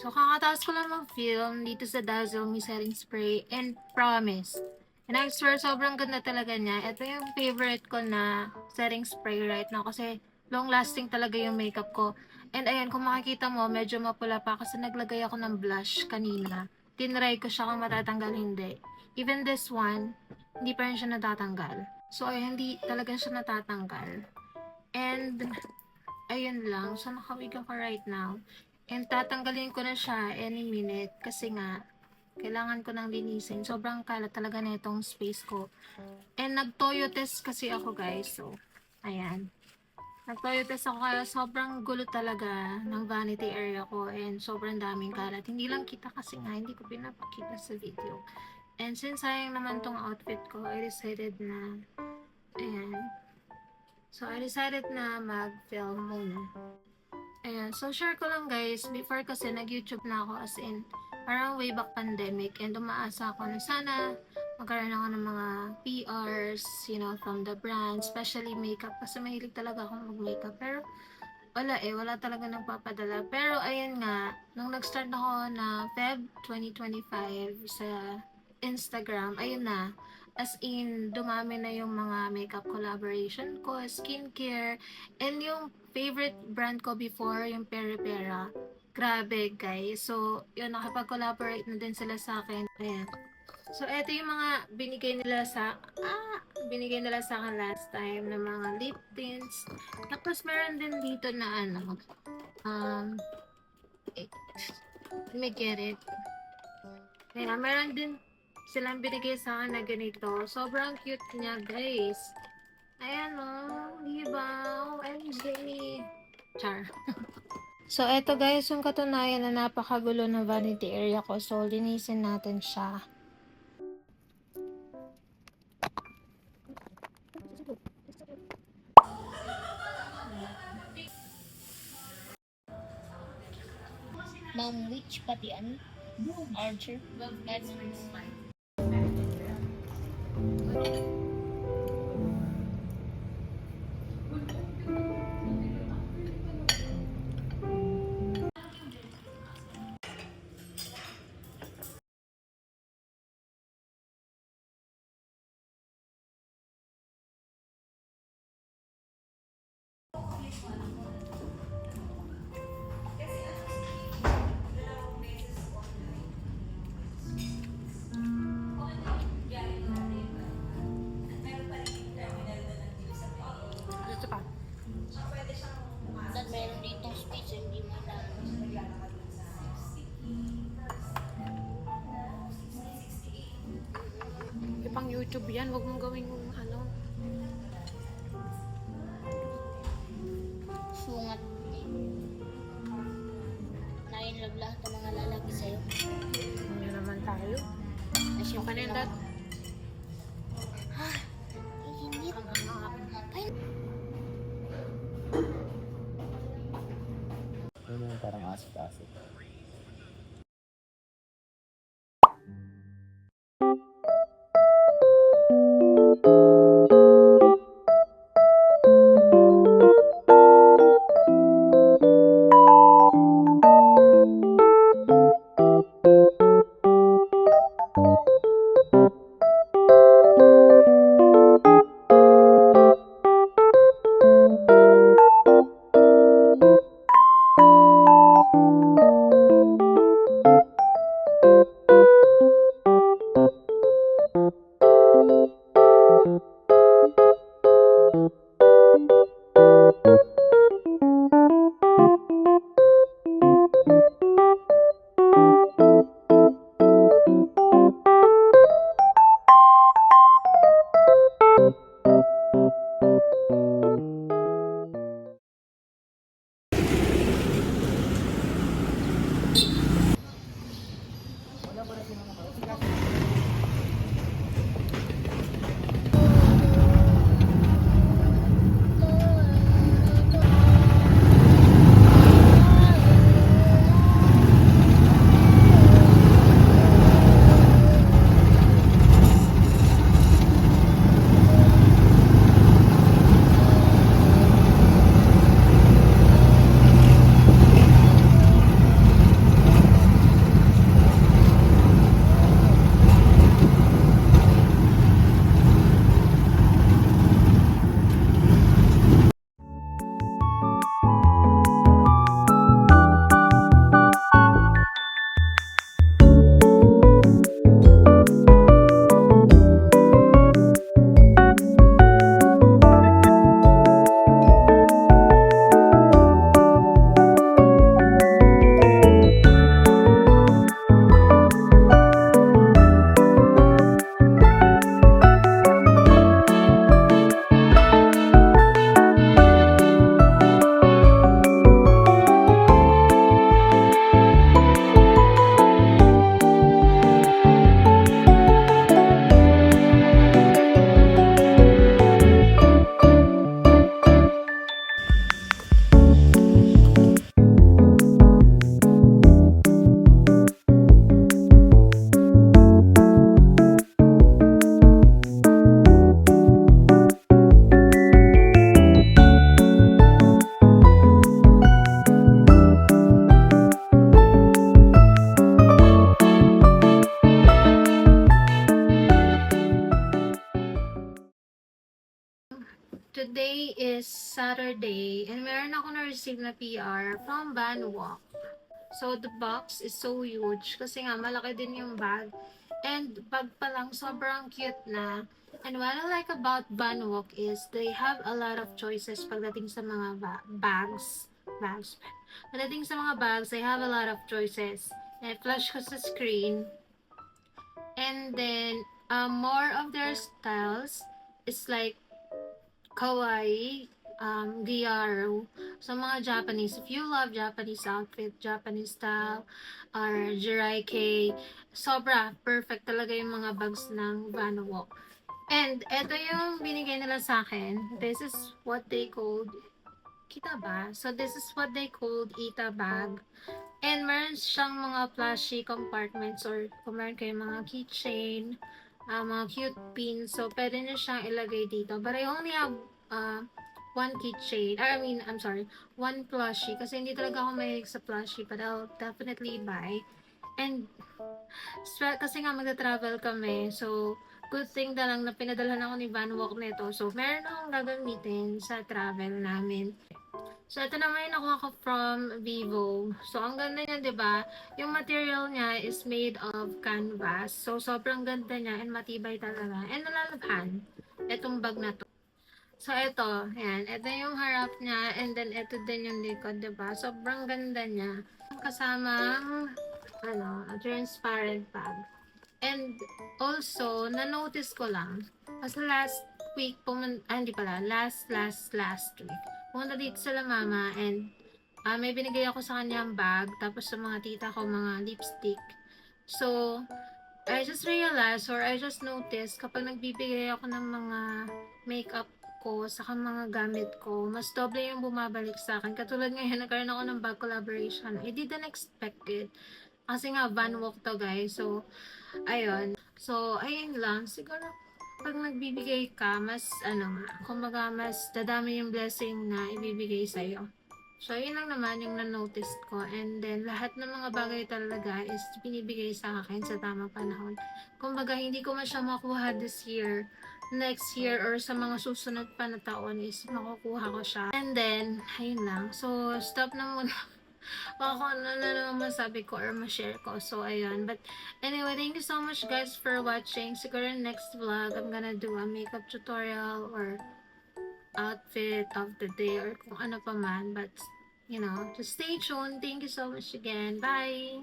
So, kakataas ko lang mag-film dito sa Dazzle Me Setting Spray and Promise. And I swear, sobrang ganda talaga niya. Ito yung favorite ko na setting spray right now kasi long-lasting talaga yung makeup ko. And ayan, kung makikita mo, medyo mapula pa kasi naglagay ako ng blush kanina. Tinry ko siya kung matatanggal, hindi. Even this one, hindi pa rin siya natatanggal. So, ay, hindi talaga siya natatanggal. And, ayun lang. So, nakawig ako right now. And tatanggalin ko na siya any minute kasi nga, kailangan ko nang linisin. Sobrang kalat talaga na itong space ko. And nag-toyo test kasi ako guys. So, ayan. Nag-toyo test ako kaya sobrang gulo talaga ng vanity area ko. And sobrang daming kalat. Hindi lang kita kasi nga, hindi ko pinapakita sa video. And since sayang naman tong outfit ko, I decided na, ayan. So, I decided na mag-film muna. Ayan, so share ko lang guys, before kasi nag-YouTube na ako as in, parang way back pandemic and umaasa ako na sana magkaroon ako ng mga PRs, you know, from the brand, especially makeup, kasi mahilig talaga akong mag-makeup, pero wala talaga nagpapadala. Pero ayun nga, nung nag-start ako na Feb 2025 sa Instagram, ayun na, as in, dumami na yung mga makeup collaboration ko, skincare, and yung favorite brand ko before, yung Peripera. Grabe, guys. So, yun, nakapag-collaborate na din sila sa akin. Ayan. So, eto yung mga binigay nila sa akin last time na mga lip tints. Tapos, meron din dito na eh, let me get it. Kaya, meron din silang binigay sa akin na ganito. Sobrang cute niya, guys. Ayan o, diba? OMG. Char. So, eto guys, yung katunayan na napakagulo ng vanity area ko. So, linisin natin siya. Ma'am, which pati ano? Archer? That's fine. Ito pa. Dahil meron dito space, hindi mo na. Pang YouTube yan, wag mong gawing ano. Sungat. Nainlove lahat ng mga lalaki sa'yo. Ano naman tayo? As yung Panindat. Init. Ay, Ano yung parang asit-asit? Today is Saturday and meron ako na-receive na PR from Banwalk. So, the box is so huge kasi nga malaki din yung bag. And bag pa lang, sobrang cute na. And what I like about Banwalk is they have a lot of choices pagdating sa mga bags. Bags. Pagdating sa mga bags, they have a lot of choices. And flash ko sa screen. And then, more of their styles is like kawaii, gyaro. So, mga Japanese, if you love Japanese outfit, Japanese style, or Jiraike, sobra, perfect talaga yung mga bags ng Banwalk. And, eto yung binigay nila sa akin. This is what they called, kita ba? So, this is what they called Ita bag. And meron siyang mga plushy compartments or kung meron kayong mga keychain, mga cute pins. So, pwede nyo siyang ilagay dito. But I only have one keychain. One plushie. Kasi hindi talaga ako mahilig sa plushie. But I'll definitely buy. And, kasi nga magta-travel kami. So, good thing na lang na pinadalhan ako ni Banwalk nito. So, meron akong gagamitin sa travel namin. So, ito naman yung nakuha ko from Vivo. So, ang ganda niya, 'di ba? Yung material niya is made of canvas. So, sobrang ganda niya and matibay talaga. And nalalabhan itong bag na to. So, ito. Ayan. Ito yung harap niya. And then, ito din yung likod, 'di ba? Sobrang ganda niya. Kasamang, transparent bag. And, also, na-notice ko lang. Kasi last week, hindi pala. Last week. Pumunta dito sila mama and may binigay ako sa kanyang bag. Tapos sa mga tita ko, mga lipstick. So, I just realized or I just noticed kapag nagbibigay ako ng mga makeup ko sa mga gamit ko, mas doble yung bumabalik sa akin. Katulad ngayon, nagkaroon ako ng bag collaboration. I didn't expect it. Kasi nga, Banwalk to guys. So, ayun. So, ayun lang. Siguro, pag nagbibigay ka, mas, kumbaga, mas dadami yung blessing na ibibigay sa'yo. So, yun lang naman yung na-notice ko. And then, lahat ng mga bagay talaga is binibigay sa akin sa tamang panahon. Kumbaga, hindi ko man siya makuha this year, next year, or sa mga susunod pa na taon is makukuha ko siya. And then, ayun lang. So, stop na muna. Baka kung ano na naman masabi ko or ma-share ko. So, ayun. But, anyway, thank you so much guys for watching. Siguro next vlog, I'm gonna do a makeup tutorial or outfit of the day or kung ano pa man. But, just stay tuned. Thank you so much again. Bye!